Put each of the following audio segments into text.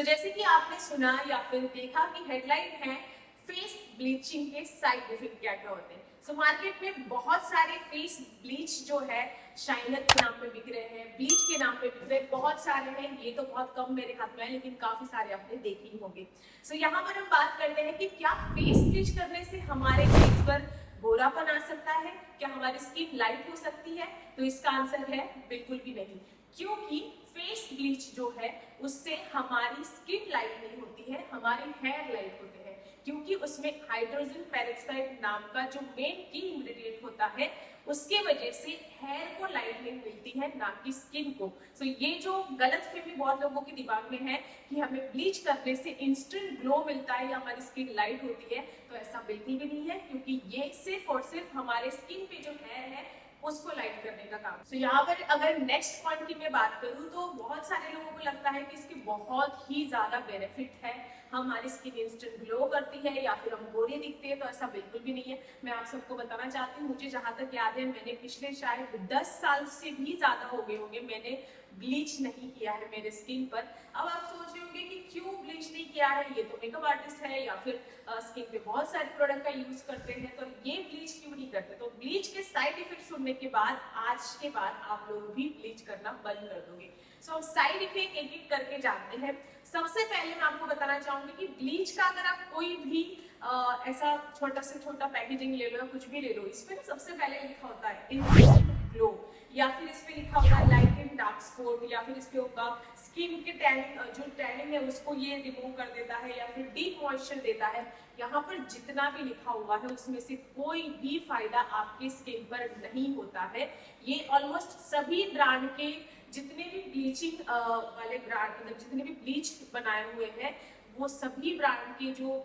जैसे कि आपने सुना या फिर देखा कि हेडलाइन है फेस ब्लीचिंग के साइड इफेक्ट क्या क्या होते हैं। मार्केट में बहुत सारे फेस ब्लीच जो है शाइनर के नाम पे बिक रहे हैं, ब्लीच के नाम पे बिक रहे हैं, बहुत सारे हैं। ये तो बहुत कम मेरे हाथ में है, लेकिन काफी सारे आपने देखे ही होंगे। यहाँ पर हम बात करते हैं कि क्या फेस ब्लीच करने से हमारे फेस पर गोरापन आ सकता है, क्या हमारी स्किन लाइट हो सकती है? तो इसका आंसर है बिल्कुल भी नहीं, क्योंकि फेस ब्लीच जो है उससे हमारी स्किन लाइट नहीं होती है, हमारे हेयर लाइट होते हैं, क्योंकि उसमें हाइड्रोजन पेरोक्साइड नाम का जो मेन की इंग्रेडिएंट होता है उसके वजह से हेयर को लाइटनिंग मिलती है, ना कि स्किन को। ये जो गलतफहमी बहुत लोगों के दिमाग में है कि हमें ब्लीच करने से इंस्टेंट ग्लो मिलता है या हमारी स्किन लाइट होती है, तो ऐसा बिल्कुल भी नहीं है, क्योंकि ये सिर्फ और सिर्फ हमारे स्किन पे जो हेयर है उसको लाइट करने का काम। यहाँ पर अगर नेक्स्ट पॉइंट की मैं बात करूँ तो बहुत सारे लोगों को लगता है कि इसके बहुत ही ज्यादा बेनिफिट है, हमारी स्किन इंस्टेंट ग्लो करती है या फिर हम गोरे दिखते हैं, तो ऐसा बिल्कुल भी नहीं है। मैं आप सबको बताना चाहती हूँ, मुझे जहां तक याद है मैंने पिछले शायद 10 साल से भी ज्यादा हो गए होंगे मैंने ब्लीच नहीं किया है मेरे स्किन पर। अब आप सोच रहे होंगे कि क्यों ब्लीच नहीं किया है, ये तो मेकअप आर्टिस्ट है या फिर स्किन पे बहुत सारे प्रोडक्ट का यूज करते हैं, तो ये ब्लीच क्यों नहीं करते? तो ब्लीच के साइड इफेक्ट सुनने के बाद आज के बाद आप लोग भी ब्लीच करना बंद कर दोगे। हम साइड इफेक्ट एक एक करके जानते हैं। सबसे पहले मैं आपको बताना चाहूंगी कि ब्लीच का अगर आप कोई भी ऐसा छोटा से छोटा पैकेजिंग ले लो या कुछ भी ले लो, इस पे सबसे पहले लिखा होता है इंस्टेंट ग्लो, या फिर इस पे लिखा होगा लाइट इन डार्क स्पॉट, या फिर इस पे होगा स्किन के टैनिंग, जो टैनिंग है उसको ये रिमूव कर देता है, या फिर डीप मॉइस्चर देता है। यहाँ पर जितना भी लिखा हुआ है उसमें से कोई भी फायदा आपकी स्किन पर नहीं होता है। ये ऑलमोस्ट सभी ब्रांड के जितने भी ब्लीचिंग वाले ब्रांड, मतलब जितने भी ब्लीच बनाए हुए हैं, वो सभी ब्रांड के जो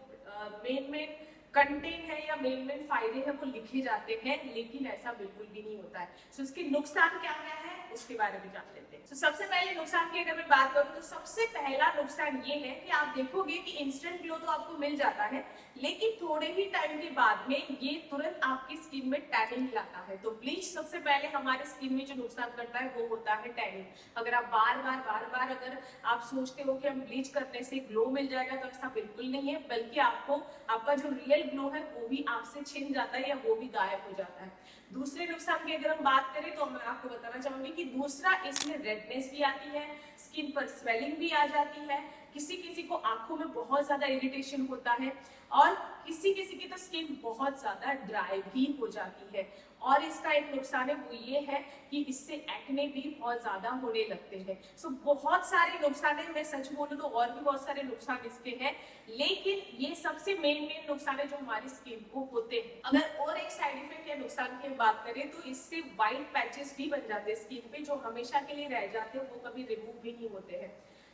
मेन मेन कंटेंट है या मेन मेन फायदे हैं वो लिखे जाते हैं, लेकिन ऐसा बिल्कुल भी नहीं होता है। इसके नुकसान क्या क्या है उसके बारे में जान लेते हैं। सबसे पहले नुकसान की अगर मैं बात करूं तो सबसे पहला नुकसान ये है कि आप देखोगे कि इंस्टेंट ग्लो तो आपको मिल जाता है, लेकिन थोड़े ही टाइम के बाद में ये तुरंत आपकी स्किन में टैनिंग लाता है। तो ब्लीच सबसे पहले हमारे स्किन में जो नुकसान करता है वो होता है टैनिंग। अगर आप बार बार अगर आप सोचते हो कि हम ब्लीच करने से ग्लो मिल जाएगा, तो ऐसा बिल्कुल नहीं है, बल्कि आपको आपका जो रियल ग्लो है वो भी आपसे छिन जाता है या वो भी गायब हो जाता है। दूसरे नुकसान की अगर हम बात करें तो मैं आपको बताना चाहूंगी कि दूसरा, इसमें रेडनेस भी आती है, स्किन पर स्वेलिंग भी आ जाती है, किसी किसी को आंखों में बहुत ज्यादा इरिटेशन होता है, और किसी किसी की तो स्किन बहुत ज्यादा ड्राई भी हो जाती है। और इसका एक नुकसान है वो ये है कि इससे एक्ने भी बहुत ज्यादा होने लगते हैं। बहुत सारे नुकसान है, मैं सच बोलूं तो और भी बहुत सारे नुकसान इसके हैं, लेकिन ये सबसे मेन नुकसान है जो हमारी स्किन को होते हैं। अगर और एक साइड इफेक्ट या नुकसान की बात करें तो इससे व्हाइट पैचेस भी बन जाते हैं स्किन पे, जो हमेशा के लिए रह जाते हैं, वो कभी रिमूव भी नहीं होते हैं।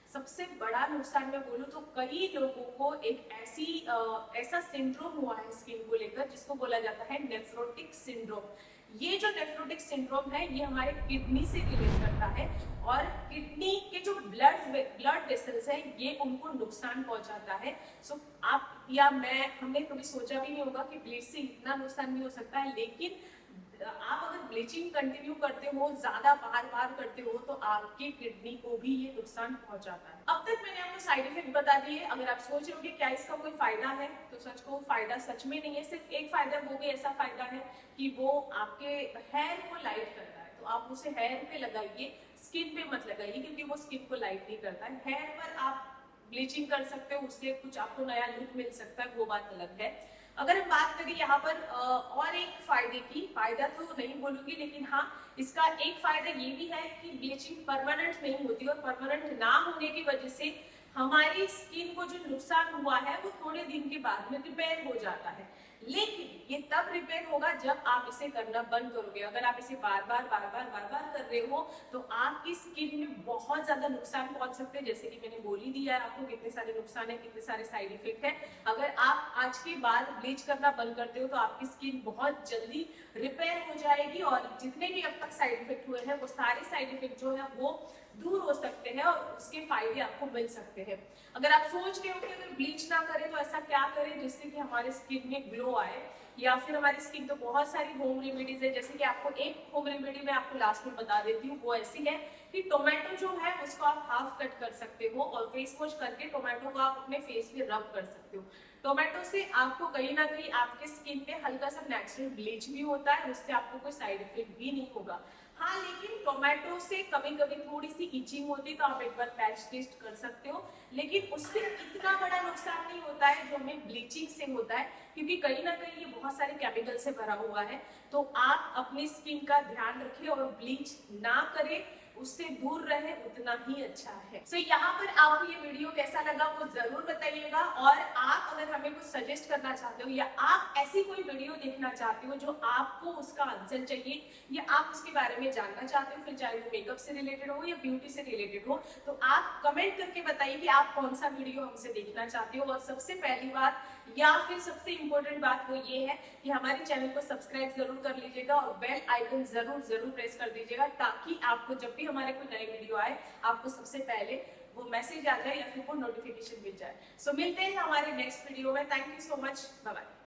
सबसे बड़ा नुकसान मैं बोलूं तो कई लोगों को एक ऐसा सिंड्रोम हुआ है स्किन को लेकर जिसको बोला जाता है नेफ्रोटिक सिंड्रोम। ये जो नेफ्रोटिक सिंड्रोम है ये हमारे किडनी से रिलेट करता है, और किडनी के जो ब्लड वेसल्स है ये उनको नुकसान पहुंचाता है। आप या मैं, हमने कभी सोचा भी नहीं होगा कि ब्लीच से इतना नुकसान भी हो सकता है, लेकिन आप अगर ब्लीचिंग कंटिन्यू करते हो, ज्यादा बार करते हो, तो आपके किडनी को भी ये नुकसान पहुंचाता है। अब तक मैंने आपको साइड इफेक्ट बता दिए। अगर आप सोच रहे हो कि क्या इसका कोई फायदा है, तो सच को फायदा सच में नहीं है। सिर्फ एक फायदा, वो भी ऐसा फायदा है कि वो आपके हेयर को लाइट करता है, तो आप उसे हेयर पे लगाइए, स्किन पे मत लगाइए, क्योंकि वो स्किन को लाइट नहीं करता है। हेयर पर आप ब्लीचिंग कर सकते हो, उससे कुछ आपको नया लुक मिल सकता है, वो बात अलग है। अगर हम बात करें यहाँ पर और एक फायदे की, फायदा तो नहीं बोलूंगी, लेकिन हाँ इसका एक फायदा ये भी है कि ब्लीचिंग परमानेंट नहीं होती, और परमानेंट ना होने की वजह से हमारी स्किन को जो नुकसान हुआ है वो थोड़े दिन के बाद में रिपेयर हो जाता है। लेकिन ये तब रिपेयर होगा जब आप इसे करना बंद करोगे। अगर आप इसे बार बार कर रहे हो तो आपकी स्किन में बहुत ज्यादा नुकसान पहुंच सकते हैं। जैसे कि मैंने बोल ही दिया है आपको कितने सारे नुकसान है, कितने सारे साइड इफेक्ट है। अगर आप आज के बाद ब्लीच करना बंद करते हो तो आपकी स्किन बहुत जल्दी रिपेयर हो जाएगी, और जितने भी अब तक साइड इफेक्ट हुए हैं वो सारे साइड इफेक्ट जो है वो दूर हो सकते हैं और उसके फायदे आपको मिल सकते हैं। अगर आप सोच रहे हो कि अगर ब्लीच ना करें तो ऐसा क्या करें जिससे कि हमारे स्किन में ग्लो आए, या फिर हमारी स्किन तो बहुत सारी होम रेमेडीज है, जैसे कि आपको एक होम रेमेडी मैं आपको लास्ट में बता देती हूँ। वो ऐसी है कि टोमेटो जो है उसको आप हाफ कट कर सकते हो और फेस वॉश करके टोमेटो को आप अपने फेस पे रब कर सकते हो। टोमेटो से आपको कहीं ना कहीं आपके स्किन पे हल्का सा नेचुरल ब्लीच भी होता है, उससे आपको कोई साइड इफेक्ट भी नहीं होगा। हाँ, लेकिन टोमेटो से कभी कभी थोड़ी सी इचिंग होती है, तो आप एक बार पैच टेस्ट कर सकते हो, लेकिन उससे इतना बड़ा नुकसान नहीं होता है जो हमें ब्लीचिंग से होता है, क्योंकि कहीं ना कहीं ये बहुत सारे केमिकल से भरा हुआ है। तो आप अपनी स्किन का ध्यान रखें और ब्लीच ना करें, उससे दूर रहे, उतना ही अच्छा है। सो यहाँ पर आपको ये वीडियो कैसा लगा वो जरूर बताइएगा, और आप अगर हमें कुछ सजेस्ट करना चाहते हो या आप ऐसी कोई वीडियो देखना चाहते हो जो आपको उसका आंसर चाहिए या आप उसके बारे में जानना चाहते हो, फिर चाहे वो मेकअप से रिलेटेड हो या ब्यूटी से रिलेटेड हो, तो आप कमेंट करके बताइए कि आप कौन सा वीडियो हमसे देखना चाहते हो। और सबसे पहली बात या फिर सबसे इंपॉर्टेंट बात वो ये है कि हमारे चैनल को सब्सक्राइब जरूर कर लीजिएगा और बेल आइकन जरूर प्रेस कर दीजिएगा, ताकि आपको जब भी हमारे कोई नए वीडियो आए आपको सबसे पहले वो मैसेज आ जाए या फिर वो नोटिफिकेशन मिल जाए। सो मिलते हैं हमारे नेक्स्ट वीडियो में। Thank you so much, bye bye.